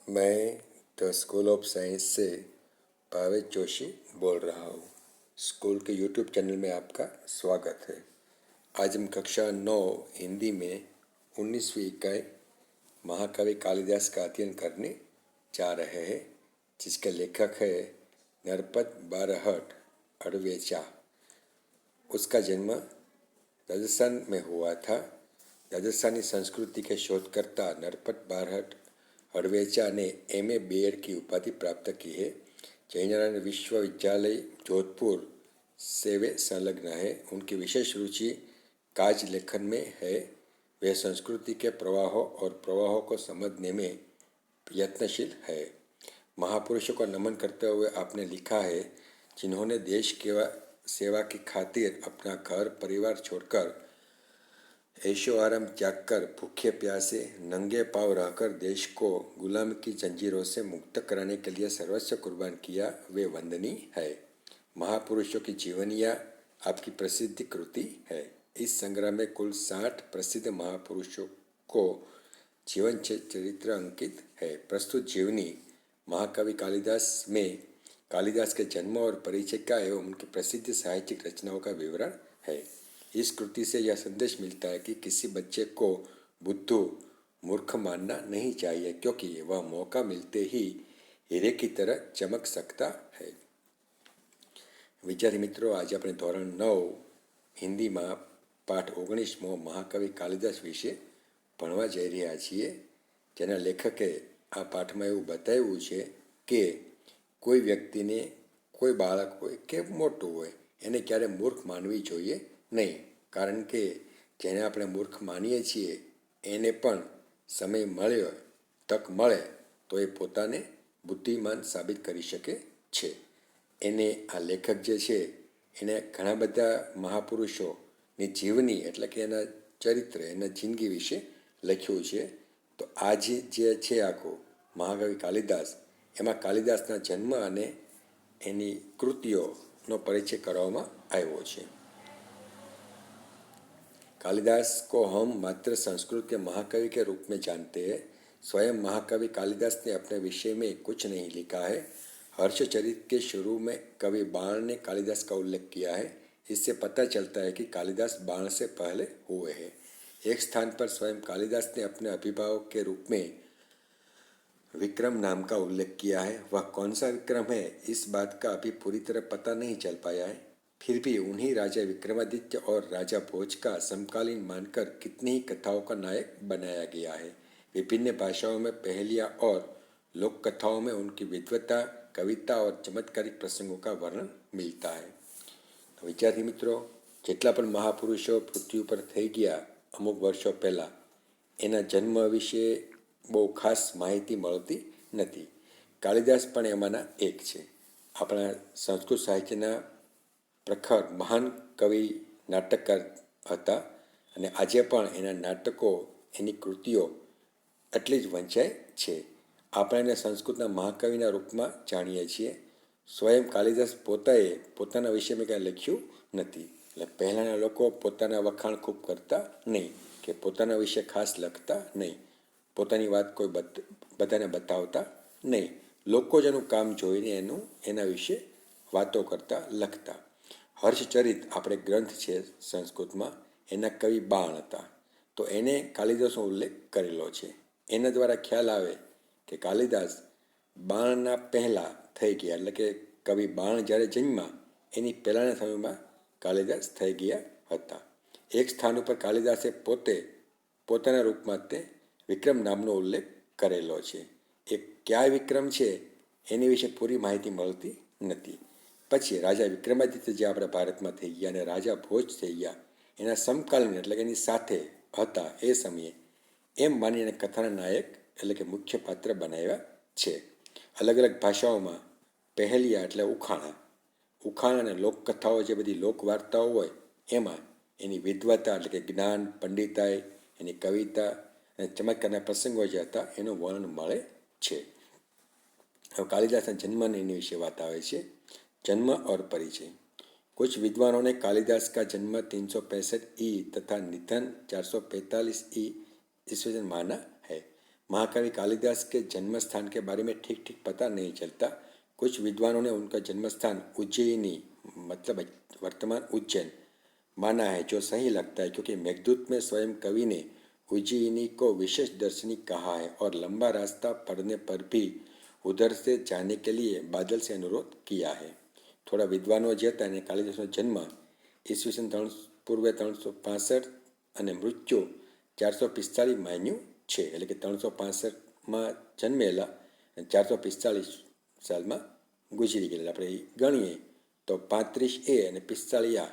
मैं the school of science से भावेश जोशी बोल रहा हूँ। स्कूल के यूट्यूब चैनल में आपका स्वागत है। आज हम कक्षा 9 हिंदी में 19वीं इकाई महाकवि कालिदास का अध्ययन करने जा रहे हैं, जिसके लेखक है नरपत बारहट अड़वेचा। उसका जन्म राजस्थान में हुआ था। राजस्थानी संस्कृति के शोधकर्ता नरपत बारहट अड़वेचा ने M.A. B.Ed की उपाधि प्राप्त की है। जयनारायण विश्वविद्यालय जोधपुर से वे संलग्न है। उनकी विशेष रुचि काव्य लेखन में है। वे संस्कृति के प्रवाहों और प्रवाहों को समझने में यत्नशील है। महापुरुषों को नमन करते हुए आपने लिखा है, जिन्होंने देश की सेवा की खातिर अपना घर परिवार छोड़कर ऐशो आराम त्याग कर भूखे प्यासे नंगे पांव रहकर देश को गुलामी की जंजीरों से मुक्त कराने के लिए सर्वस्व कुर्बान किया, वे वंदनीय है। महापुरुषों की जीवनियाँ आपकी प्रसिद्ध कृति है। इस संग्रह में कुल 60 प्रसिद्ध महापुरुषों को जीवन चरित्र अंकित है। प्रस्तुत जीवनी महाकवि कालिदास में कालिदास के जन्म और परिचय का एवं उनकी प्रसिद्ध साहित्यिक रचनाओं का विवरण है। इस कृति से यह संदेश मिलता है कि किसी बच्चे को बुद्धू मूर्ख मानना नहीं चाहिए, क्योंकि वह मौका मिलते ही हीरे की तरह चमक सकता है। विद्यार्थी मित्रों, आज આપણે ધોરણ 9 હિન્દીમાં પાઠ 19મો મહાકવિ કાલિદાસ વિશે ભણવા જઈ રહ્યા છીએ, જેના લેખકે આ પાઠમાં એવું બતાવ્યું છે કે કોઈ વ્યક્તિને, કોઈ બાળક હોય કે મોટું હોય, એને ક્યારે મૂર્ખ માનવી જોઈએ નહીં, કારણ કે જેને આપણે મૂર્ખ માનીએ છીએ એને પણ સમય મળ્યો, તક મળે તો એ પોતાને બુદ્ધિમાન સાબિત કરી શકે છે. એને આ લેખક જે છે એણે ઘણા બધા મહાપુરુષોની જીવની એટલે કે એના ચરિત્ર, એના જિંદગી વિશે લખ્યું છે. તો આ જે છે આખું મહાકવિ કાલિદાસ, એમાં કાલિદાસના જન્મ અને એની કૃતિઓનો પરિચય કરવામાં આવ્યો છે. कालिदास को हम मात्र संस्कृत के महाकवि के रूप में जानते हैं। स्वयं महाकवि कालिदास ने अपने विषय में कुछ नहीं लिखा है। हर्षचरित के शुरू में कवि बाण ने कालिदास का उल्लेख किया है। इससे पता चलता है कि कालिदास बाण से पहले हुए हैं। एक स्थान पर स्वयं कालिदास ने अपने अभिभावक के रूप में विक्रम नाम का उल्लेख किया है। वह कौन सा विक्रम है, इस बात का अभी पूरी तरह पता नहीं चल पाया है। फिर भी उन्हीं राजा विक्रमादित्य और राजा भोज का समकालीन मानकर कितनी ही कथाओं का नायक बनाया गया है। विभिन्न भाषाओं में पहेलियाँ और लोक कथाओं में उनकी विद्वता, कविता और चमत्कारिक प्रसंगों का वर्णन मिलता है. तो विद्यार्थी मित्रों, જેટલા પણ મહાપુરુષો પૃથ્વી ઉપર થઈ ગયા અમુક વર્ષો પહેલાં, એના જન્મ વિશે બહુ ખાસ માહિતી મળતી નથી. કાલિદાસ પણ એમાંના એક છે. આપણા સંસ્કૃત સાહિત્યના પ્રખર મહાન કવિ નાટકકાર હતા અને આજે પણ એના નાટકો, એની કૃતિઓ એટલી જ વંચાય છે. આપણે એને સંસ્કૃતના મહાકવિના રૂપમાં જાણીએ છીએ. સ્વયં કાલિદાસ પોતાએ પોતાના વિષયમાં કાંઈ લખ્યું નથી. એટલે પહેલાંના લોકો પોતાના વખાણ ખૂબ કરતા નહીં, કે પોતાના વિશે ખાસ લખતા નહીં, પોતાની વાત કોઈ બધાને બતાવતા નહીં. લોકો જ એનું કામ જોઈને એના વિશે વાતો કરતા, લખતા. હર્ષચરિત આપણે ગ્રંથ છે સંસ્કૃતમાં, એના કવિ બાણ હતા. તો એને કાલિદાસનો ઉલ્લેખ કરેલો છે. એના દ્વારા ખ્યાલ આવે કે કાલિદાસ બાણના પહેલાં થઈ ગયા, એટલે કે કવિ બાણ જ્યારે જન્મ્યા એની પહેલાંના સમયમાં કાલિદાસ થઈ ગયા હતા. એક સ્થાન ઉપર કાલિદાસે પોતાના રૂપમાં તે વિક્રમ નામનો ઉલ્લેખ કરેલો છે. એ કયા વિક્રમ છે એની વિશે પૂરી માહિતી મળતી નથી. પછી રાજા વિક્રમાદિત્ય જે આપણા ભારતમાં થઈ ગયા અને રાજા ભોજ થઈ ગયા, એના સમકાલીન એટલે કે એની સાથે હતા એ સમયે, એમ માનીને કથાના નાયક એટલે કે મુખ્ય પાત્ર બનાવ્યા છે. અલગ અલગ ભાષાઓમાં પહેલિયા એટલે ઉખાણા અને લોકકથાઓ, જે બધી લોકવાર્તાઓ હોય, એમાં એની વિદ્વતા એટલે કે જ્ઞાન, પંડિતાઈ, એની કવિતા અને ચમત્કારના પ્રસંગો જે હતા એનું વર્ણન મળે છે. હવે કાલિદાસના જન્મની એની વિશે વાત આવે છે. जन्म और परिचय. कुछ विद्वानों ने कालिदास का जन्म 365 ई तथा निधन 445 ईस्वी माना है. महाकवि कालिदास के जन्म स्थान के बारे में ठीक ठीक पता नहीं चलता। कुछ विद्वानों ने उनका जन्म स्थान उज्जैनी मतलब वर्तमान उज्जैन माना है, जो सही लगता है क्योंकि मेघदूत में स्वयं कवि ने उज्जैनी को विशेष दर्शनी कहा है और लंबा रास्ता पड़ने पर भी उधर से जाने के लिए बादल से अनुरोध किया है। થોડા વિદ્વાનો જે હતા એને કાલિદાસનો જન્મ ઈસવીસન પૂર્વે 365 અને મૃત્યુ 445 માન્યું છે, એટલે કે 365માં જન્મેલા અને 445 સાલમાં ગુજરી ગયેલા. આપણે ગણીએ તો 35 અને 45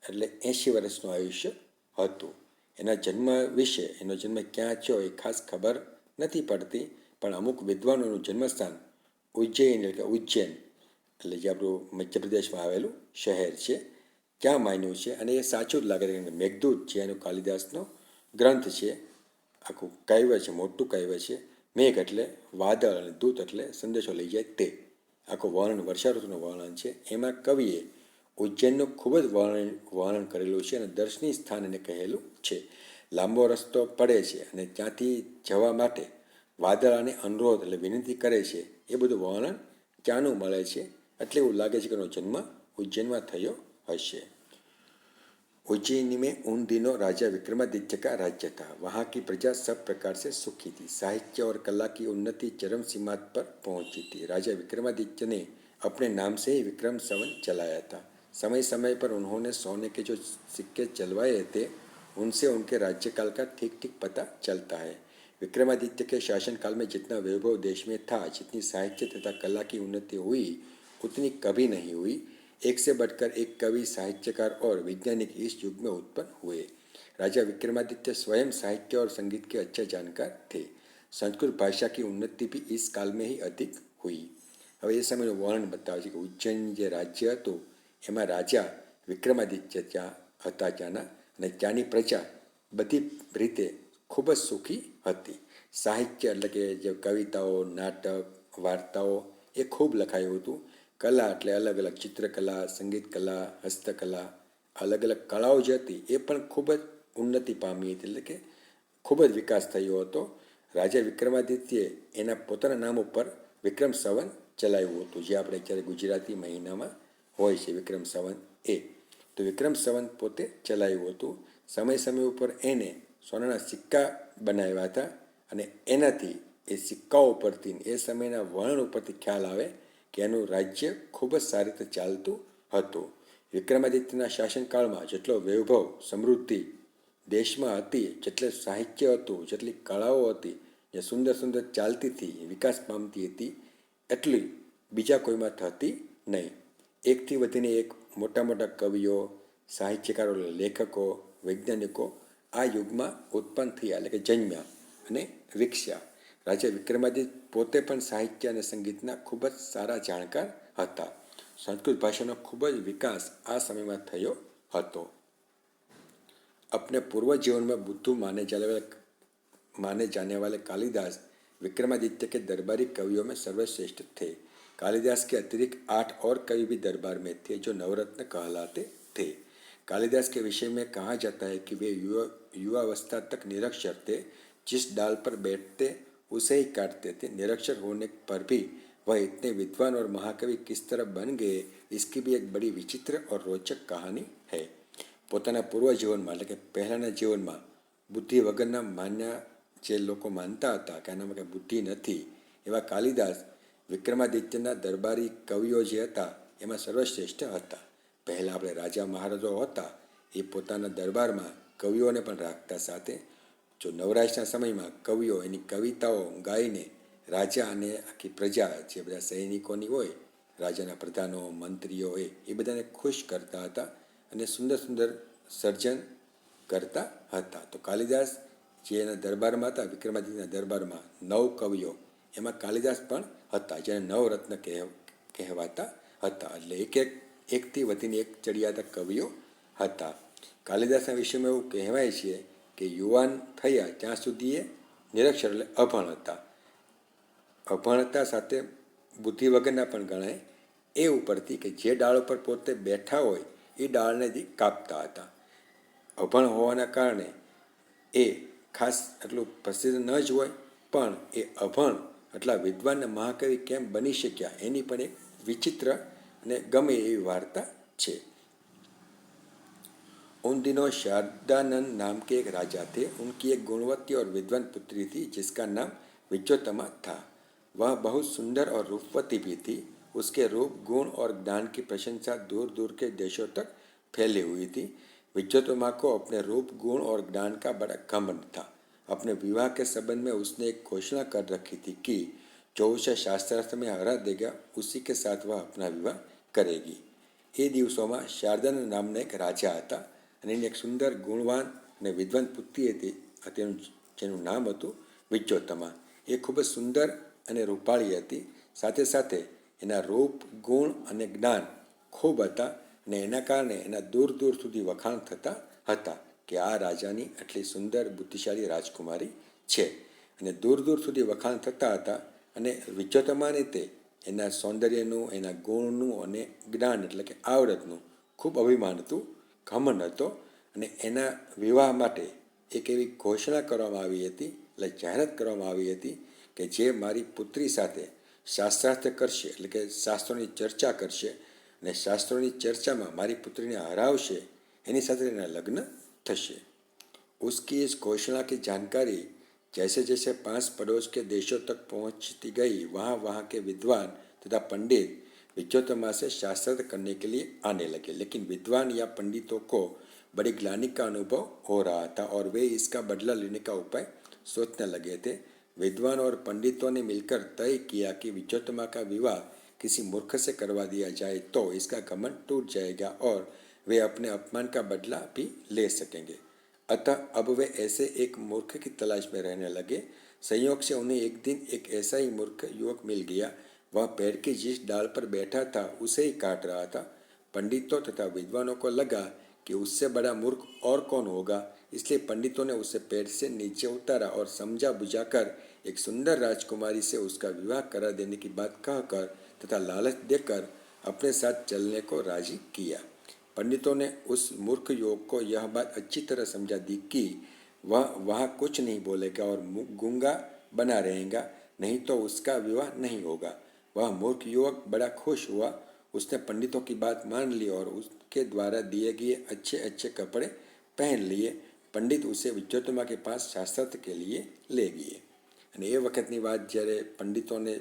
એટલે 80 વર્ષનું આયુષ્ય હતું. એના જન્મ વિશે, એનો જન્મ ક્યાં થયો એ ખાસ ખબર નથી પડતી, પણ અમુક વિદ્વાનોનું જન્મસ્થાન ઉજ્જૈન એટલે કે ઉજ્જૈન એટલે જે આપણું મધ્યપ્રદેશમાં આવેલું શહેર છે ત્યાં માન્યું છે. અને એ સાચું જ લાગે છે, કે મેઘદૂત જે એનો કાલિદાસનો ગ્રંથ છે, આખું કાવ્ય છે, મોટું કાવ્ય છે. મેઘ એટલે વાદળ અને દૂત એટલે સંદેશો લઈ જાય તે આખું વર્ણન, વર્ષા ઋતુનું વર્ણન છે. એમાં કવિએ ઉજ્જૈનનું ખૂબ જ વર્ણન કરેલું છે અને દર્શનીય સ્થાન એને કહેલું છે. લાંબો રસ્તો પડે છે અને ત્યાંથી જવા માટે વાદળ અને અનુરોધ એટલે વિનંતી કરે છે, એ બધું વર્ણન ક્યાંનું મળે છે. એટલે એવું લાગે છે કે એનો જન્મ उज्जैन थयो हशे। उज्जैन में उन दिनों राजा विक्रमादित्य का राज्य था। वहाँ की प्रजा सब प्रकार से सुखी थी। साहित्य और कला की उन्नति चरम सीमा पर पहुँची थी। राजा विक्रमादित्य ने अपने नाम से ही विक्रम संवत चलाया था। समय समय पर उन्होंने सोने के जो सिक्के चलवाए थे, उनसे उनके राज्यकाल का ठीक ठीक पता चलता है। विक्रमादित्य के शासनकाल में जितना वैभव देश में था, जितनी साहित्य तथा कला की उन्नति हुई, उतनी कभी नहीं हुई। एक से बढ़कर एक कवि, साहित्यकार और वैज्ञानिक इस युग में उत्पन्न हुए। राजा विक्रमादित्य स्वयं साहित्य और संगीत के अच्छे जानकार थे। संस्कृत भाषा की उन्नति भी इस काल में ही अधिक हुई। હવે એ સમયનું વર્ણન બતાવે છે કે ઉજ્જૈન જે રાજ્ય હતું એમાં રાજા વિક્રમાદિત્ય ત્યાં હતા ત્યાંના, અને ત્યાંની પ્રજા બધી રીતે ખૂબ જ સુખી હતી. સાહિત્ય એટલે કે જે કવિતાઓ, નાટક, વાર્તાઓ એ ખૂબ લખાયું હતું. કલા એટલે અલગ અલગ ચિત્રકલા, સંગીત કલા, હસ્તકલા, અલગ અલગ કળાઓ જે હતી એ પણ ખૂબ જ ઉન્નતિ પામી હતી, એટલે કે ખૂબ જ વિકાસ થયો હતો. રાજા વિક્રમાદિત્યએ એના પોતાના નામ ઉપર વિક્રમ સંવત ચલાવ્યું હતું, જે આપણે અત્યારે ગુજરાતી મહિનામાં હોય છે વિક્રમ સંવત એ. તો વિક્રમ સંવત પોતે ચલાવ્યું હતું. સમય સમય ઉપર એને સોનાના સિક્કા બનાવ્યા હતા, અને એનાથી એ સિક્કાઓ ઉપરથી એ સમયના વર્ણન ઉપરથી ખ્યાલ આવે કે એનું રાજ્ય ખૂબ જ સારી રીતે ચાલતું હતું. વિક્રમાદિત્યના શાસનકાળમાં જેટલો વૈભવ, સમૃદ્ધિ દેશમાં હતી, જેટલું સાહિત્ય હતું, જેટલી કળાઓ હતી, જે સુંદર સુંદર ચાલતી હતી, વિકાસ પામતી હતી, એટલી બીજા કોઈમાં થતી નહીં. એકથી વધીને એક મોટા મોટા કવિઓ, સાહિત્યકારો, લેખકો, વૈજ્ઞાનિકો આ યુગમાં ઉત્પન્ન થયા, એટલે કે જન્મ્યા અને વિકસ્યા. રાજા વિક્રમાદિત્ય પોતે પણ સાહિત્ય અને સંગીતના ખૂબ જ સારા જાણકાર હતા. સંસ્કૃત ભાષાનો ખૂબ જ વિકાસ આ સમયમાં થયો હતો. अपने पूर्व जीवन में बुद्धू माने जाने वाले कालिदास विक्रमादित्य के दरबारी कवियों में सर्वश्रेष्ठ थे। कालिदास के अतिरिक्त 8 और कवि भी दरबार में थे जो नवरत्न कहलाते थे। कालिदास के विषय में कहा जाता है कि वे युवावस्था तक निरक्षर थे। जिस डाल पर बैठते उसे ही काटते थे। निरक्षर होने पर भी वह इतने विद्वान और महाकवि किस तरह बन गए, इसकी भी एक बड़ी विचित्र और रोचक कहानी है। પોતાના પૂર્વ જીવનમાં એટલે કે પહેલાંના જીવનમાં બુદ્ધિ વગરના માન્યા જે લોકો માનતા હતા કે આનામાં કંઈ બુદ્ધિ નથી, એવા કાલિદાસ વિક્રમાદિત્યના દરબારી કવિઓ જે હતા એમાં સર્વશ્રેષ્ઠ હતા. પહેલાં આપણે રાજા મહારાજાઓ હતા એ પોતાના દરબારમાં કવિઓને પણ રાખતા સાથે. જો નવરાશના સમયમાં કવિઓ એની કવિતાઓ ગાઈને રાજા અને આખી પ્રજા જે બધા સૈનિકોની હોય, રાજાના પ્રધાનો, મંત્રીઓ હોય, એ બધાને ખુશ કરતા હતા અને સુંદર સુંદર સર્જન કરતા હતા. તો કાલિદાસ જે એના દરબારમાં હતા, વિક્રમાદિત્યના દરબારમાં 9 કવિઓ, એમાં કાલિદાસ પણ હતા, જેને નવરત્ન કહેવાતા હતા. એટલે એકથી વધીને એક ચડિયાતા કવિઓ હતા. કાલિદાસના વિષયમાં એવું કહેવાય છે કે યુવાન થયા ત્યાં સુધી એ નિરક્ષર એટલે અભણ હતા. અભણતા સાથે બુદ્ધિ વગરના પણ ગણાય. એ ઉપરથી કે જે ડાળ ઉપર પોતે બેઠા હોય એ ડાળને કાપતા હતા. અભણ હોવાના કારણે એ ખાસ એટલું પ્રસિદ્ધ ન જ હોય, પણ એ અભણ એટલા વિદ્વાન મહાકવિ કેમ બની શક્યા એની પણ એક વિચિત્ર અને ગમે એવી વાર્તા છે। उन दिनों शारदानंद नाम के एक राजा थे। उनकी एक गुणवती और विद्वान पुत्री थी जिसका नाम विच्योत्तमा था। वह बहुत सुंदर और रूपवती भी थी। उसके रूप गुण और ज्ञान की प्रशंसा दूर दूर के देशों तक फैली हुई थी। विच्योत्तमा को अपने रूप गुण और ज्ञान का बड़ा घमंड था। अपने विवाह के संबंध में उसने एक घोषणा कर रखी थी कि जो उसे शास्त्रार्थ में हरा देगा उसी के साथ वह अपना विवाह करेगी। એ દિવસોમાં શારદાનંદ નામના એક રાજા હતા અને એની એક સુંદર ગુણવાન અને વિદ્વાન પુત્રી હતી જેનું નામ હતું વિચ્યોત્તમા। એ ખૂબ જ સુંદર અને રૂપાળી હતી। સાથે સાથે એના રૂપ ગુણ અને જ્ઞાન ખૂબ હતા અને એના કારણે એના દૂર દૂર સુધી વખાણ થતા હતા કે આ રાજાની આટલી સુંદર બુદ્ધિશાળી રાજકુમારી છે અને દૂર દૂર સુધી વખાણ થતા હતા અને વિચ્યોત્તમાને તે એના સૌંદર્યનું એના ગુણનું અને જ્ઞાન એટલે કે આવડતનું ખૂબ અભિમાન હતું ઘમંડ હતો અને એના વિવાહ માટે એક એવી ઘોષણા કરવામાં આવી હતી એટલે જાહેરાત કરવામાં આવી હતી કે જે મારી પુત્રી સાથે શાસ્ત્રાર્થ કરશે એટલે કે શાસ્ત્રોની ચર્ચા કરશે અને શાસ્ત્રોની ચર્ચામાં મારી પુત્રીને હરાવશે એની સાથે એના લગ્ન થશે। उसकी इस घोषणा की जानकारी जैसे जैसे पास पड़ोस के देशों तक पहुंचती गई वहाँ वहाँ के विद्वान तथा पंडित विच्योत्तमा से शास्त्रार्थ करने के लिए आने लगे। लेकिन विद्वान या पंडितों को बड़ी ग्लानि का अनुभव हो रहा था और वे इसका बदला लेने का उपाय सोचने लगे थे। विद्वान और पंडितों ने मिलकर तय किया कि विच्योत्तमा का विवाह किसी मूर्ख से करवा दिया जाए तो इसका घमंड टूट जाएगा और वे अपने अपमान का बदला भी ले सकेंगे। अतः अब वे ऐसे एक मूर्ख की तलाश में रहने लगे। संयोग से उन्हें एक दिन एक ऐसा ही मूर्ख युवक मिल गया। वह पेड़ की जिस डाल पर बैठा था उसे ही काट रहा था। पंडितों तथा विद्वानों को लगा कि उससे बड़ा मूर्ख और कौन होगा, इसलिए पंडितों ने उसे पेड़ से नीचे उतारा और समझा बुझाकर एक सुंदर राजकुमारी से उसका विवाह करा देने की बात कहकर तथा लालच देकर अपने साथ चलने को राजी किया। पंडितों ने उस मूर्ख युवक को यह बात अच्छी तरह समझा दी कि वह वहाँ कुछ नहीं बोलेगा और गूंगा बना रहेगा, नहीं तो उसका विवाह नहीं होगा। वह मूर्ख युवक बड़ा खुश हुआ। उसने पंडितों की बात मान ली और उसके द्वारा दिए गए अच्छे अच्छे कपड़े पहन लिए। पंडित उसे विच्योत्तमा के पास शास्त्रार्थ के लिए ले गए અને એ વખતની વાત જ્યારે પંડિતોને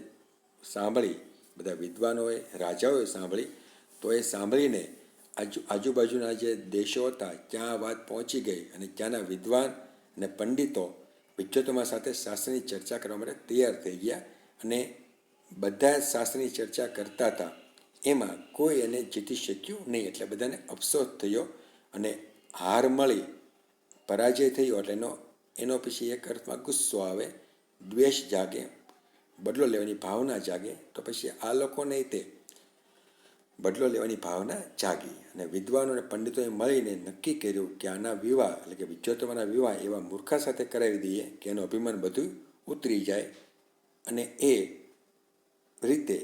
સાંભળી, બધા વિદ્વાનોએ રાજાઓએ સાંભળી, તો એ સાંભળીને આજુબાજુના જે દેશો હતા ત્યાં આ વાત પહોંચી ગઈ અને ત્યાંના વિદ્વાન અને પંડિતો વિચ્યોત્તમા સાથે શાસ્ત્રની ચર્ચા કરવા માટે તૈયાર થઈ ગયા અને બધા શાસ્ત્રની ચર્ચા કરતા હતા એમાં કોઈ એને જીતી શક્યું નહીં એટલે બધાને અફસોસ થયો અને હાર મળી પરાજય થયો એટલે એનો પછી એક અર્થમાં ગુસ્સો આવે, દ્વેષ જાગે, બદલો લેવાની ભાવના જાગે। તો પછી આ લોકોને તે બદલો લેવાની ભાવના જાગી અને વિદ્વાનો અને પંડિતોએ મળીને નક્કી કર્યું કે આના વિવાહ એટલે કે વિચ્યોત્તમાના વિવાહ એવા મૂર્ખા સાથે કરાવી દઈએ કે એનું અભિમાન બધું ઉતરી જાય અને એ રીતે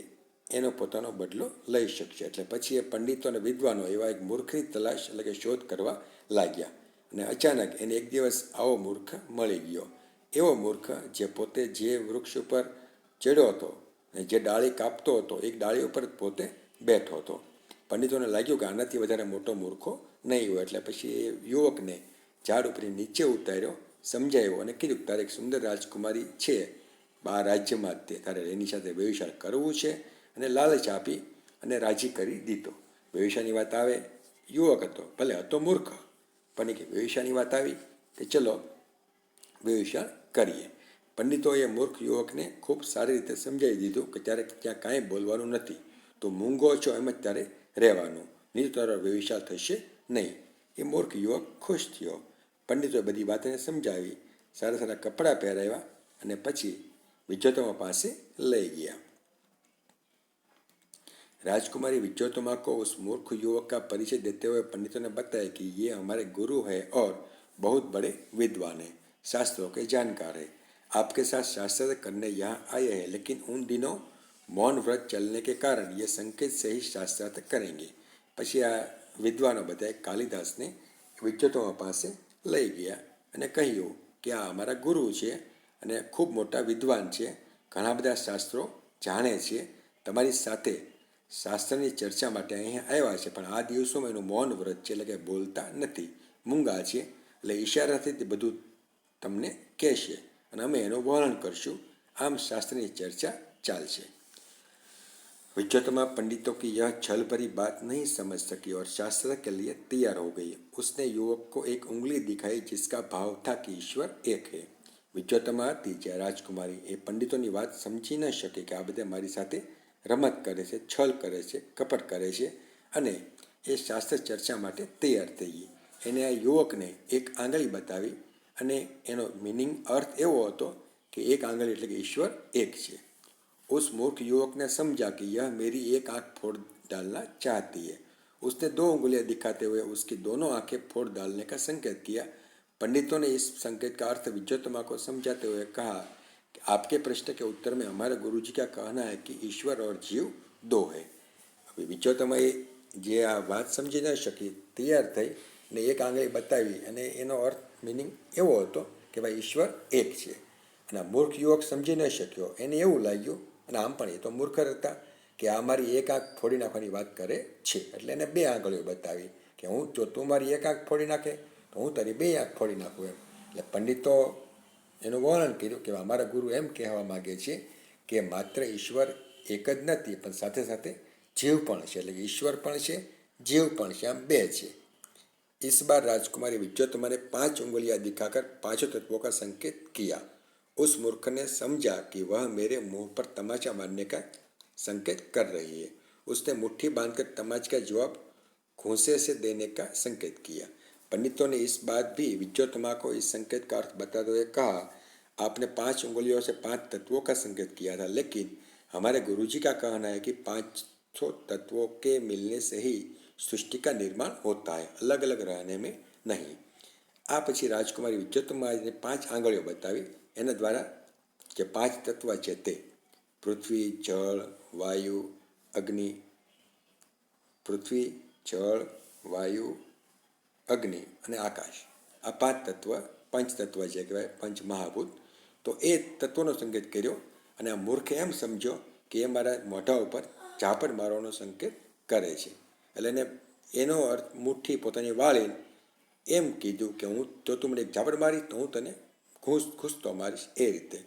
એનો પોતાનો બદલો લઈ શકશે। એટલે પછી એ પંડિતો અને વિદ્વાનો એવા એક મૂર્ખની તલાશ એટલે કે શોધ કરવા લાગ્યા અને અચાનક એને એક દિવસ આવો મૂર્ખ મળી ગયો। એવો મૂર્ખ જે પોતે જે વૃક્ષ ઉપર ચડ્યો હતો અને જે ડાળી કાપતો હતો એક ડાળી ઉપર પોતે બેઠો હતો। પંડિતોને લાગ્યું કે આનાથી વધારે મોટો મૂર્ખો નહીં હોય એટલે પછી એ યુવકને ઝાડ ઉપર નીચે ઉતાર્યો, સમજાવ્યો અને કીધું તારે એક સુંદર રાજકુમારી છે આ રાજ્યમાં તે તારે એની સાથે વ્યભિચાર કરવું છે અને લાલચ આપી અને રાજી કરી દીધો। વ્યભિચારની વાત આવે, યુવક હતો ભલે હતો મૂર્ખ પણ કે વ્યભિચારની વાત આવી કે ચલો વ્યભિચાર કરીએ। પંડિતોએ મૂર્ખ યુવકને ખૂબ સારી રીતે સમજાવી દીધું કે ત્યારે ત્યાં કાંઈ બોલવાનું નથી, તો મૂંગો છો એમ જ તારે રહેવાનું, નહીં તો તારો વ્યભિચાર થશે નહીં। એ મૂર્ખ યુવક ખુશ થયો। પંડિતોએ બધી વાતને સમજાવી, સારા સારા કપડાં પહેરાવ્યા અને પછી विच्योत्तमा पासे ले गया। राजकुमारी विच्योत्तमा को उस मूर्ख युवक का परिचय देते हुए पंडितों ने बताया कि ये हमारे गुरु है और बहुत बड़े विद्वान है, शास्त्रों के जानकार है। आपके साथ शास्त्र करने यहाँ आए हैं, लेकिन उन दिनों मौन व्रत चलने के कारण ये संकेत से ही शास्त्रार्थ करेंगे। પછી આ વિદ્વાનો બધાએ કાલિદાસને વિચ્યોત્તમા પાસે લઈ ગયા અને કહ્યું કે આ અમારા ગુરુ છે અને ખૂબ મોટા વિદ્વાન છે, ઘણા બધા શાસ્ત્રો જાણે છે. તમારી સાથે શાસ્ત્રની ચર્ચા માટે અહીંયા આવ્યા છે, પણ આ દિવસોમાં એનું મૌન વ્રત છે, એટલે કે બોલતા નથી, મૂંગા છે. એટલે ઈશારાથી તે બધું તમને કહેશે અને અમે એનું વર્ણન કરશું. આમ શાસ્ત્રની ચર્ચા ચાલશે. विज्जोत्तमा पंडितों की यह छल भरी बात नहीं समझ सकी और शास्त्र के लिए तैयार हो गई. उसने युवक को एक उंगली दिखाई जिसका भाव था कि ईश्वर एक है. વિજ્જોત્તમા હતી જે રાજકુમારી, એ પંડિતોની વાત સમજી ન શકે કે આ બધા મારી સાથે રમત કરે છે, છલ કરે છે, કપટ કરે છે, અને એ શાસ્ત્ર ચર્ચા માટે તૈયાર થઈ ગઈ. એને આ યુવકને એક આંગળી બતાવી અને એનો મિનિંગ અર્થ એવો હતો કે એક આંગળી એટલે કે ઈશ્વર એક છે. उस मूर्ख युवक ने समझा कि यह मेरी एक आंख फोड़ डालना चाहती है. उसने 2 उंगलियां दिखाते हुए उसकी दोनों आंखें फोड़ डालने का संकेत किया. पंडितों ने इस संकेत का अर्थ विज्जोत्तमा को समझाते हुए कहा कि आपके प्रश्न के उत्तर में हमारे गुरुजी का कहना है कि ईश्वर और जीव 2 है. હવે વિજ્જોત્તમાએ જે આ વાત સમજી ન શકી, તૈયાર થઈ અને એક આંગળી બતાવી અને એનો અર્થ મિનિંગ એવો હતો કે ભાઈ ઈશ્વર એક છે. અને આ મૂર્ખ યુવક સમજી ન શક્યો. એને એવું લાગ્યું, અને આમ પણ એ તો મૂર્ખ હતા, કે આ મારી એક આંખ ફોડી નાખવાની વાત કરે છે. એટલે એને 2 આંગળીઓ બતાવી કે હું જો તું મારી એક આંખ ફોડી નાખે તો હું તારી 2 આંખ ફોડી નાખું એમ. એટલે પંડિતો એનું વર્ણન કર્યું કે અમારા ગુરુ એમ કહેવા માગે છે કે માત્ર ઈશ્વર એક જ નથી, પણ સાથે સાથે જીવ પણ છે. એટલે ઈશ્વર પણ છે, જીવ પણ છે, આમ 2 છે. इस बार राजकुमारी विज्जोत्तमा ने 5 उंगलियां दिखाकर 5 तत्वों का संकेत किया. उस मूर्ख ने समझा कि वह मेरे मुंह पर तमाचा मारने का संकेत कर रही है. उसने मुट्ठी बांधकर तमाचे का जवाब घूंसे से देने का संकेत किया. पंडितों ने इस बात भी विज्जोत्तमा को इस संकेत का अर्थ बताते हुए कहा, आपने 5 उंगलियों से 5 तत्वों का संकेत किया था, लेकिन हमारे गुरुजी का कहना है कि 5 तत्वों के मिलने से ही सृष्टि का निर्माण होता है, अलग अलग रहने में नहीं. આ પછી રાજકુમારી વિજ્જોત્તમાને 5 આંગળીઓ બતાવી. એના દ્વારા જે 5 તત્વ છે તે પૃથ્વી, જળ, વાયુ, અગ્નિ, પૃથ્વી, જળ, વાયુ, અગ્નિ અને આકાશ, આ 5 તત્વ પંચતત્વ જે કહેવાય, પંચમહાભૂત. તો એ તત્વનો સંકેત કર્યો અને આ મૂર્ખે એમ સમજ્યો કે એ મારા મોઢા ઉપર ઝાપડ મારવાનો સંકેત કરે છે. એટલે એને એનો અર્થ મુઠ્ઠી પોતાની વાળીને એમ કીધું કે હું જો તું મને એક ઝાપડ મારી તો હું તને ઘૂસતો મારીશ, એ રીતે.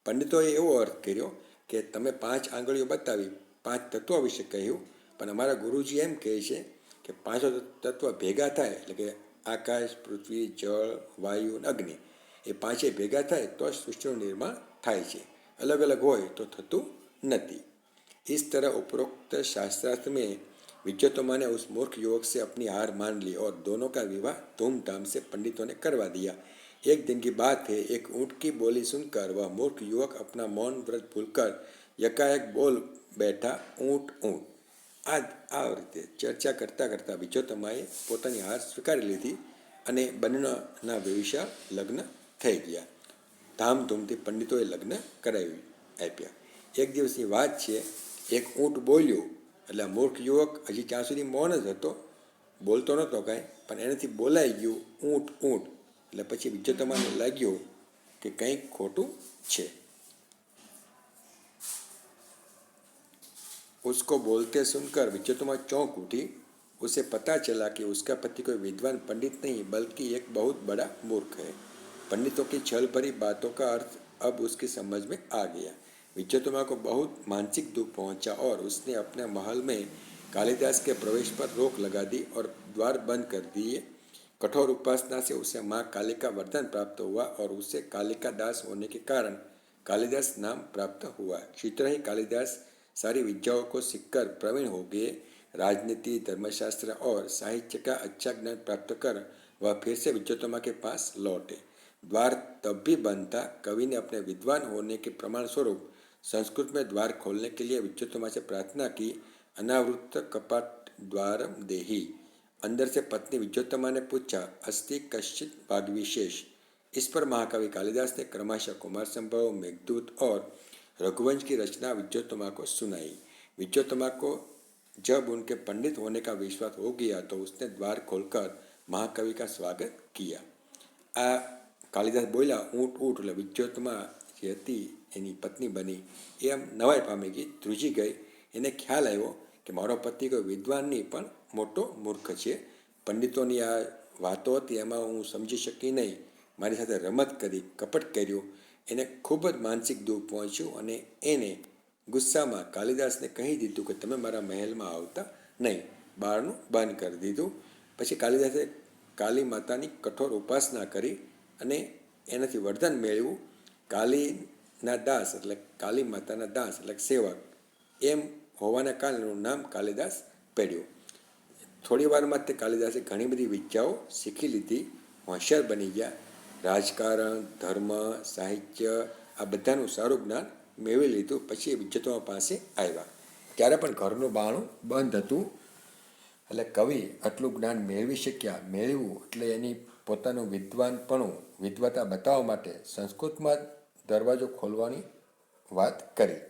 પંડિતોએ એવો અર્થ કર્યો કે તમે 5 આંગળીઓ બતાવી, 5 તત્વો વિશે કહ્યું, પણ અમારા ગુરુજી એમ કહે છે કે 5 તત્વ ભેગા થાય એટલે કે આકાશ, પૃથ્વી, જળ, વાયુ અને અગ્નિ, એ 5 ભેગા થાય તો જ સૃષ્ટિનું નિર્માણ થાય છે. अलग अलग હોય તો થતું નથી. इस तरह उपरोक्त शास्त्रार्थ में विज्जोत्तमा ने उस मूर्ख युवक से अपनी हार मान ली और दोनों का विवाह धूमधाम से पंडितों ने करवा दिया. एक दिन की बात है, एक ऊँट की बोली सुनकर वह मूर्ख युवक अपना मौन व्रत भूलकर यकाएक बोल बैठा, ऊँट ऊँट. આ રીતે ચર્ચા કરતાં કરતાં વિજ્જોત્તમાએ પોતાની હાર સ્વીકારી લીધી અને બંનેના વિશાળ લગ્ન થઈ ગયા. ધામધૂમથી પંડિતોએ લગ્ન કરાવી આપ્યા. એક દિવસની વાત છે, એક ઊંટ બોલ્યું. એટલે મૂર્ખ યુવક હજી ત્યાં સુધી મૌન જ હતો, બોલતો નહોતો કાંઈ, પણ એનાથી બોલાઈ ગયું ઊંટ ઊંટ. એટલે પછી વિજ્જોત્તમાને લાગ્યું કે કંઈક ખોટું છે. उसको बोलते सुनकर विज्जोत्तमा चौंक उठी. उसे पता चला कि उसका पति कोई विद्वान पंडित नहीं बल्कि एक बहुत बड़ा मूर्ख है. पंडितों की छल भरी बातों का अर्थ अब उसकी समझ में आ गया. विज्जोत्तमा को बहुत मानसिक दुख पहुंचा और उसने अपने महल में कालिदास के प्रवेश पर रोक लगा दी और द्वार बंद कर दिए. कठोर उपासना से उसे माँ काली का वरदान प्राप्त हुआ और उसे कालिका दास होने के कारण कालिदास नाम प्राप्त हुआ. शीघ्र ही कालिदास सारी विद्याओं को सीखकर प्रवीण हो गए. राजनीति, धर्मशास्त्र और साहित्य का अच्छा ज्ञान प्राप्त कर वह फिर से विज्जोत्तमा के पास लौटे. द्वार तब भी बंद था. कवि ने अपने विद्वान होने के प्रमाण स्वरूप संस्कृत में द्वार खोलने के लिए विज्जोत्तमा से प्रार्थना की. अनावृत कपाट द्वारम देहि. अंदर से पत्नी विज्जोत्तमा ने पूछा, अस्ति कश्चित भाग विशेष. इस पर महाकवि कालिदास ने क्रमशः कुमार संभव, मेघदूत और रघुवंश की रचना विज्जोत्तमा को सुनाई. विज्जोत्तमा को जब उनके पंडित होने का विश्वास हो गया तो उसने द्वार खोलकर महाकवि का स्वागत किया. आ कालिदास बोला ऊँट ऊँट, એટલે વિજ્જોત્તમા જે હતી એની પત્ની બની એ આમ નવાઈ પામી ગઈ, ધ્રુજી ગઈ. એને ખ્યાલ આવ્યો કે મારો પતિ કોઈ વિદ્વાન નહીં પણ મોટો મૂર્ખ છે. પંડિતોની આ વાતો હતી એમાં હું સમજી શકી નહીં, મારી સાથે રમત કરી, કપટ કર્યું. એને ખૂબ જ માનસિક દુઃખ પહોંચ્યું અને એને ગુસ્સામાં કાલિદાસને કહી દીધું કે તમે મારા મહેલમાં આવતા નહીં. બારણું બંધ કરી દીધું. પછી કાલિદાસે કાલી માતાની કઠોર ઉપાસના કરી અને એનાથી વરદાન મેળવ્યું. કાલીના દાસ એટલે કાલી માતાના દાસ એટલે સેવક એમ હોવાના કારણે એનું નામ કાલિદાસ પડ્યું. થોડી વારમાં તે કાલિદાસે ઘણી બધી વિદ્યાઓ શીખી લીધી, હોશિયાર બની ગયા. રાજકારણ, ધર્મ, સાહિત્ય આ બધાનું સારું જ્ઞાન મેળવી લીધું. પછી એ વિદ્વતો પાસે આવ્યા. ત્યારે પણ ઘરનું બારણું બંધ હતું. એટલે કવિ આટલું જ્ઞાન મેળવી શક્યા. મેળવ્યું એટલે એની પોતાનું વિદ્વાનપણું, વિદ્વતા બતાવવા માટે સંસ્કૃતમાં દરવાજો ખોલવાની વાત કરી.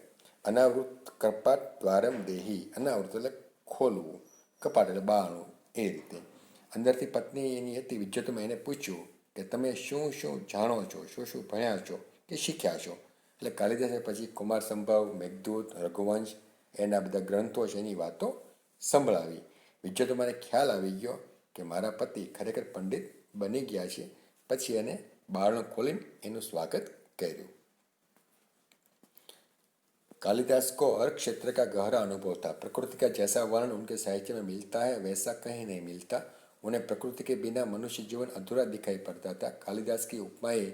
અનાવૃત કપાટ દ્વારમ દેહી. અનાવૃત એટલે ખોલવું, કપાટ એટલે બારણું. એ રીતે અંદરથી પત્ની એની હતી વિદ્વતમાં એને પૂછ્યું કે તમે શું શું જાણો છો, શું શું ભણ્યા છો કે શીખ્યા છો. એટલે કાલિદાસે પછી કુમાર સંભવ, મેઘદૂત, રઘુવંશ એના બધા ગ્રંથો છે એની વાતો સંભળાવી. વિદ્વતોમાં ખ્યાલ આવી ગયો કે મારા પતિ ખરેખર પંડિત બની ગયા છે. પછી એને બારણું ખોલીને એનું સ્વાગત કર્યું. कालिदास को हर क्षेत्र का गहरा अनुभव था. प्रकृति का जैसा वर्णन उनके साहित्य में मिलता है वैसा कहीं नहीं मिलता. उन्हें प्रकृति के बिना मनुष्य जीवन अधूरा दिखाई पड़ता था. कालिदास की उपमाएं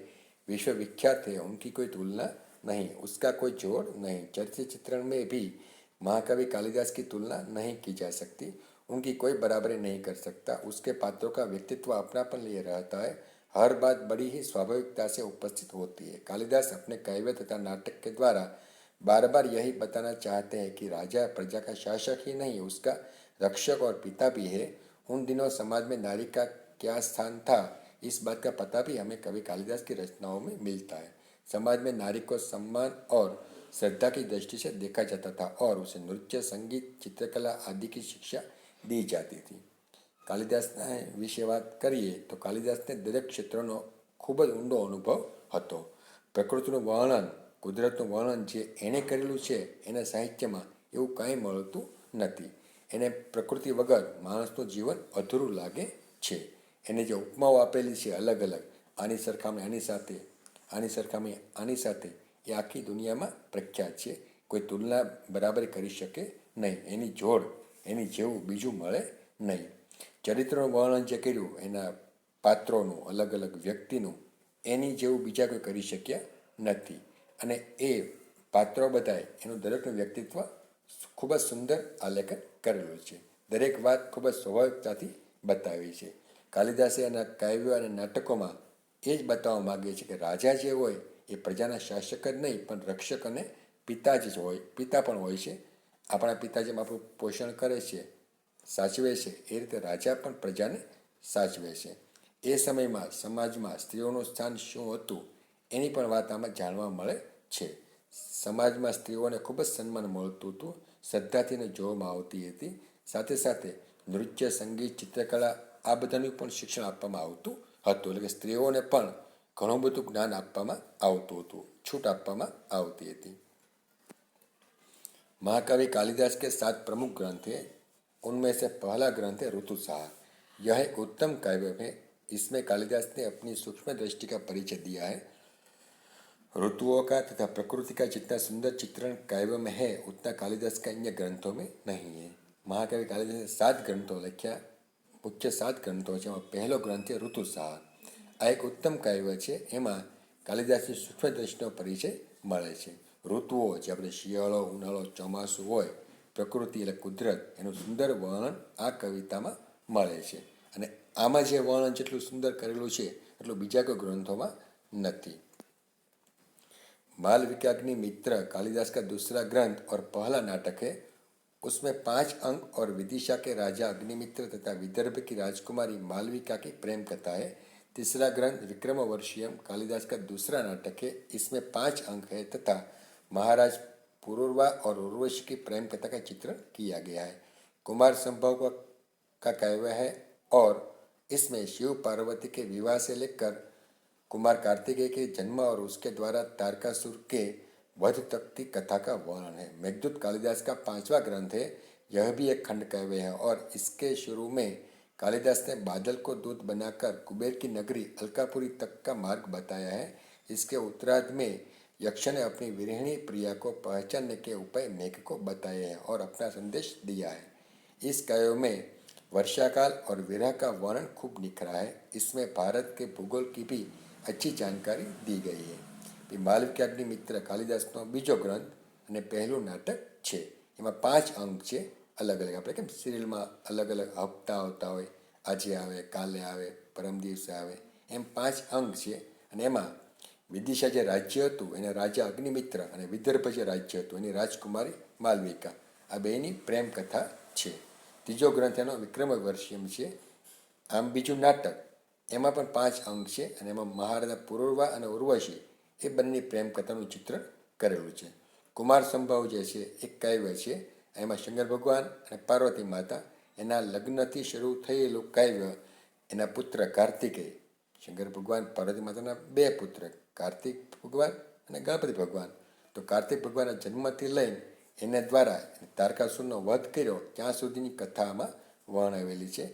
विश्व विख्यात है, उनकी कोई तुलना नहीं, उसका कोई जोड़ नहीं. चरित्र चित्रण में भी महाकवि कालिदास की तुलना नहीं की जा सकती. उनकी कोई बराबरी नहीं कर सकता. उसके पात्रों का व्यक्तित्व अपनापन लिए रहता है. हर बात बड़ी ही स्वाभाविकता से उपस्थित होती है. कालिदास अपने काव्य तथा नाटक के द्वारा बार बार यही बताना चाहते हैं कि राजा प्रजा का शासक ही नहीं, उसका रक्षक और पिता भी है. उन दिनों समाज में नारी का क्या स्थान था, इस बात का पता भी हमें कवि कालिदास की रचनाओं में मिलता है. समाज में नारी को सम्मान और श्रद्धा की दृष्टि से देखा जाता था और उसे नृत्य, संगीत, चित्रकला आदि की शिक्षा दी जाती थी. કાલિદાસના વિશે વાત કરીએ તો કાલિદાસને દરેક ક્ષેત્રનો ખૂબ જ ઊંડો અનુભવ હતો. પ્રકૃતિનું વર્ણન, કુદરતનું વર્ણન જે એણે કરેલું છે એના સાહિત્યમાં એવું કાંઈ મળતું નથી. એને પ્રકૃતિ વગર માણસનું જીવન અધૂરું લાગે છે. એને જે ઉપમાઓ આપેલી છે અલગ અલગ, આની સરખામણી આની સાથે, આની સરખામણી આની સાથે, એ આખી દુનિયામાં પ્રખ્યાત છે. કોઈ તુલના બરાબર કરી શકે નહીં. એની જોડ, એની જેવું બીજું મળે નહીં. ચરિત્રનું વર્ણન જે કર્યું એના પાત્રોનું, અલગ અલગ વ્યક્તિનું, એની જેવું બીજા કોઈ કરી શક્યા નથી. અને એ પાત્રો બધાય એનું દરેકનું વ્યક્તિત્વ ખૂબ જ સુંદર આલેખન કરેલું છે. દરેક વાત ખૂબ જ સ્વાભાવિકતાથી બતાવી છે. કાલિદાસે એના કાવ્યો અને નાટકોમાં એ જ બતાવવા માગે છે કે રાજા જે હોય એ પ્રજાના શાસક જ નહીં પણ રક્ષક અને પિતા જ હોય, પિતા પણ હોય છે. આપણા પિતા જેમ આપણું પોષણ કરે છે, સાચવે છે, એ રીતે રાજા પણ પ્રજાને સાચવે છે. એ સમયમાં સમાજમાં સ્ત્રીઓનું સ્થાન શું હતું એની પણ વાત આમાં જાણવા મળે છે. સમાજમાં સ્ત્રીઓને ખૂબ જ સન્માન મળતું હતું, શ્રદ્ધાથી એને જોવામાં આવતી હતી. સાથે સાથે નૃત્ય, સંગીત, ચિત્રકલા આ બધાનું પણ શિક્ષણ આપવામાં આવતું હતું. એટલે કે સ્ત્રીઓને પણ ઘણું બધું જ્ઞાન આપવામાં આવતું હતું, છૂટ આપવામાં આવતી હતી. महाकवि कालिदास के 7 प्रमुख ग्रंथ हैं. उनमें से पहला ग्रंथ है ऋतुसार. यह एक उत्तम काव्य है. इसमें कालिदास ने अपनी सूक्ष्म दृष्टि का परिचय दिया है. ऋतुओं का तथा प्रकृति का जितना सुंदर चित्रण काव्य में है उतना कालिदास का अन्य ग्रंथों में नहीं है. महाकवि कालिदास ने 7 ग्रंथों लिख्या. मुख्य 7 ग्रंथो છે. પહેલો ગ્રંથ છે ઋતુસાર. આ એક ઉત્તમ કાવ્ય છે. એમાં કાલિદાસની સૂક્ષ્મ દ્રષ્ટિનો પરિચય મળે છે. ઋતુઓ જે આપણે શિયાળો, ઉનાળો, ચોમાસું હોય, પ્રકૃતિ એટલે કુદરત, એનું સુંદર વર્ણન આ કવિતામાં મળે છે. અને આમાં જે વર્ણન જેટલું સુંદર કરેલું છે એટલું બીજા કોઈ ગ્રંથોમાં નથી. मालविकाग्नि मित्र कालिदास का दूसरा ग्रंथ और पहला नाटक है. उसमें 5 अंक और विदिशा के राजा अग्निमित्र तथा विदर्भ की राजकुमारी मालविका की प्रेम कथा है. तीसरा ग्रंथ विक्रमवर्षियम कालिदास का दूसरा नाटक है. इसमें 5 अंक है तथा महाराज पुरूरवा और उर्वशी की प्रेम कथा का चित्रण किया गया है. कुमार संभव का काव्य है और इसमें शिव पार्वती के विवाह से लेकर कुमार कार्तिकेय के जन्म और उसके द्वारा तारकासुर के वध तक की कथा का वर्णन है। मेघदूत कालिदास का 5वां ग्रंथ है। यह भी एक खंड काव्य है और इसके शुरू में कालिदास ने बादल को दूत बनाकर कुबेर की नगरी अलकापुरी तक का मार्ग बताया है। इसके उत्तरार्ध में यक्ष ने अपनी विरहिणी प्रिया को पहचानने के उपाय मेघ को बताए हैं और अपना संदेश दिया है। इस काव्य में वर्षाकाल और विरह का वर्णन खूब निखरा है। इसमें भारत के भूगोल की भी अच्छी जानकारी दी गई है। માલવિકાગ્નિ મિત્ર કાલિદાસનો બીજો ગ્રંથ અને પહેલું નાટક છે। એમાં 5 અંક છે અલગ અલગ। આપણે કેમ સિરિયલમાં અલગ અલગ હપ્તા આવતા હોય, આજે આવે, કાલે આવે, પરમ દિવસે આવે, એમ 5 અંક છે। અને એમાં વિદિશા જે રાજ્ય હતું એના રાજા અગ્નિમિત્ર અને વિદર્ભ જે રાજ્ય હતું એની રાજકુમારી માલવિકા, આ બેની પ્રેમ કથા છે। ત્રીજો ગ્રંથ એનો વિક્રમવર્ષિયમ છે। આમ બીજું નાટક એમાં પણ 5 અંક છે અને એમાં મહારાજા પુરુરવા અને ઉર્વશી એ બંને પ્રેમ કથાનું ચિત્રણ કરેલું છે। કુમાર સંભવ જે છે એક કાવ્ય છે। એમાં શંકર ભગવાન અને પાર્વતી માતા એના લગ્નથી શરૂ થયેલું કાવ્ય એના પુત્ર કાર્તિકેય, શંકર ભગવાન પાર્વતી માતાના 2 પુત્ર કાર્તિક ભગવાન અને ગણપતિ ભગવાન, તો કાર્તિક ભગવાનના જન્મથી લઈને એને દ્વારા તારકાસુરનો વધ કર્યો ત્યાં સુધીની કથા આમાં વર્ણવેલી છે।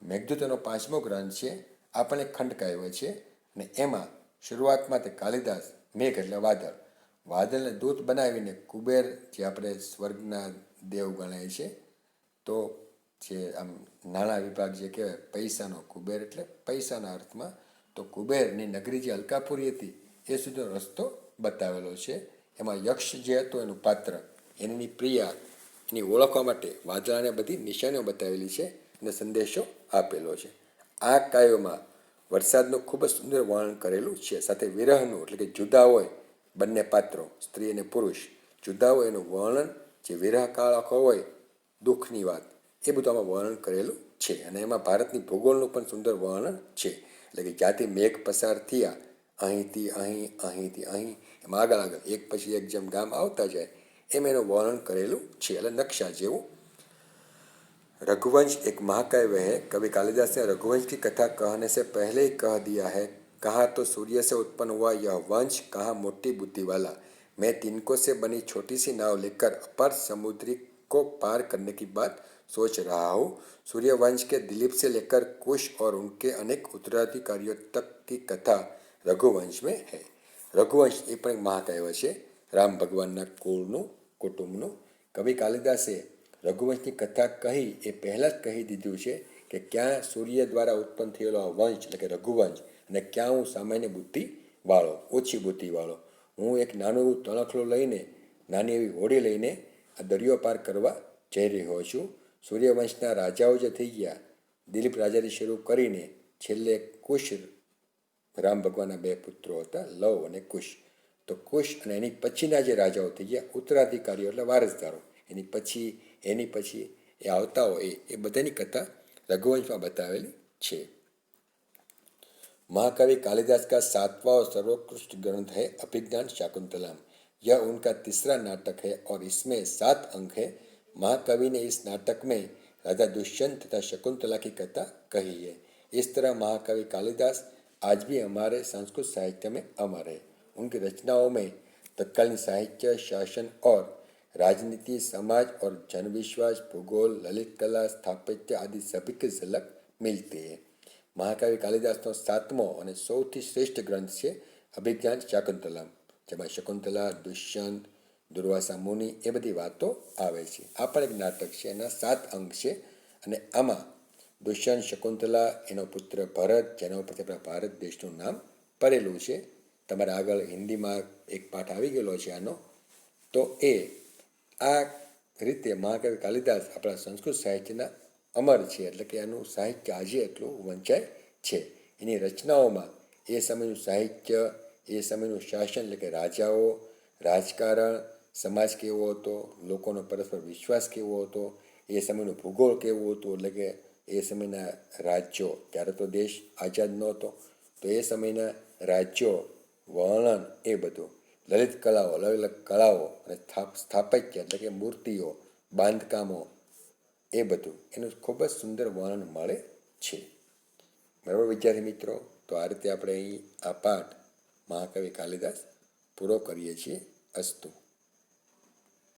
મેઘદૂતનો 5મો ગ્રંથ છે। આ પણ એક ખંડ કાવ્ય છે અને એમાં શરૂઆતમાં તે કાલિદાસ મેઘ એટલે વાદળ, વાદળને દૂત બનાવીને કુબેર જે આપણે સ્વર્ગના દેવ ગણાય છે, તો જે આમ નાણાં વિભાગ જે કહેવાય પૈસાનો, કુબેર એટલે પૈસાના અર્થમાં, તો કુબેરની નગરી જે અલકાપુરી હતી એ સુધીનો રસ્તો બતાવેલો છે। એમાં યક્ષ જે હતો એનું પાત્ર, એની પ્રિયા, એની ઓળખવા માટે વાદળાને બધી નિશાનીઓ બતાવેલી છે અને સંદેશો આપેલો છે। આ કાવ્યમાં વરસાદનું ખૂબ જ સુંદર વર્ણન કરેલું છે, સાથે વિરહનું એટલે કે જુદા હોય બંને પાત્રો સ્ત્રી અને પુરુષ જુદા હોય એનું વર્ણન, જે વિરહ કાળ આખો હોય દુઃખની વાત, એ બધું આમાં વર્ણન કરેલું છે। અને એમાં ભારતની ભૂગોળનું પણ સુંદર વર્ણન છે, એટલે કે જ્યાંથી મેઘ પસાર થયા અહીંથી અહીં, અહીંથી અહીં, એમાં આગળ આગળ એક પછી એક જેમ ગામ આવતા જાય એમ એનું વર્ણન કરેલું છે, એટલે નકશા જેવું। रघुवंश एक महाकाव्य है। कवि कालिदास ने रघुवंश की कथा कहने से पहले ही कह दिया है, कहा तो सूर्य से उत्पन्न हुआ यह वंश, कहा मोटी बुद्धि वाला, मैं तिनकों से बनी छोटी सी नाव लेकर अपार समुद्री को पार करने की बात सोच रहा हूँ। सूर्यवंश के दिलीप से लेकर कुश और उनके अनेक उत्तराधिकारियों तक की कथा रघुवंश में है। रघुवंश ये पण एक महाकाव्य है, राम भगवानना कुळનું કુટુંબનું। કવિ કાલિદાસે રઘુવંશની કથા કહી એ પહેલાં જ કહી દીધું છે કે ક્યાં સૂર્ય દ્વારા ઉત્પન્ન થયેલો આ વંશ એટલે કે રઘુવંશ, અને ક્યાં હું સામાન્ય બુદ્ધિવાળો, ઓછી બુદ્ધિવાળો, હું એક નાનું એવું તણખલું લઈને, નાની એવી હોડી લઈને આ દરિયો પાર કરવા જઈ રહ્યો છું। સૂર્યવંશના રાજાઓ જે થઈ ગયા, દિલીપ રાજાથી શરૂ કરીને છેલ્લે કુશ, રામ ભગવાનના 2 પુત્રો હતા લવ અને કુશ, તો કુશ અને એની પછીના જે રાજાઓ થઈ ગયા ઉત્તરાધિકારીઓ એટલે વારસદારો, એની પછી એ આવતા હોય એ બધાની કથા रघुवंश में बतावेली छे। महाकवि कालिदास का 7वां और सर्वोत्कृष्ट ग्रंथ है अभिज्ञान शाकुंतलम। यह उनका तीसरा नाटक है और इसमें 7 अंक है। महाकवि ने इस नाटक में राजा दुष्यंत तथा शकुंतला की कथा कही है। इस तरह महाकवि कालिदास आज भी हमारे संस्कृत साहित्य में अमर है। उनकी रचनाओं में तत्कालीन साहित्य, शासन और राजनीति, समाज और जनविश्वास, भूगोल, ललित कला, स्थापत्य आदि सभी की झलक मिलती है। महाकवि कालिदासનો 7મો અને સૌથી શ્રેષ્ઠ ગ્રંથ છે અભિજ્ઞાન શાકુંતલમ, જેમાં શકુંતલા, દુષ્યંત, દુર્વાસા મુનિ એ બધી વાતો આવે છે। આ પણ એક નાટક છે, એના 7 અંક છે અને આમાં દુષ્યંત, શકુંતલા, એનો પુત્ર ભરત, જેના ઉપરથી આપણા ભારત દેશનું નામ પડેલું છે, તમારે આગળ હિન્દીમાં એક પાઠ આવી ગયેલો છે આનો, તો આ રીતે મહાકવિ કાલિદાસ આપણા સંસ્કૃત સાહિત્યના અમર છે, એટલે કે એનું સાહિત્ય આજે એટલું વંચાય છે। એની રચનાઓમાં એ સમયનું સાહિત્ય, એ સમયનું શાસન એટલે કે રાજાઓ, રાજકારણ, સમાજ કેવો હતો, લોકોનો પરસ્પર વિશ્વાસ કેવો હતો, એ સમયનું ભૂગોળ કેવું હતું, એટલે કે એ સમયના રાજ્યો, ત્યારે તો દેશ આઝાદ નહોતો, તો એ સમયના રાજ્યો, વર્ણન, એ બધું, લલિત કલાઓ, અલગ અલગ કલાઓ અને સ્થાપત્ય એટલે કે મૂર્તિઓ, બાંધકામો, એ બધું એનું ખૂબ જ સુંદર વર્ણન મળે છે। બરાબર વિદ્યાર્થી મિત્રો, તો આ રીતે આપણે અહીં આ પાઠ મહાકવિ કાલિદાસ પૂરો કરીએ છીએ. અસ્તુ.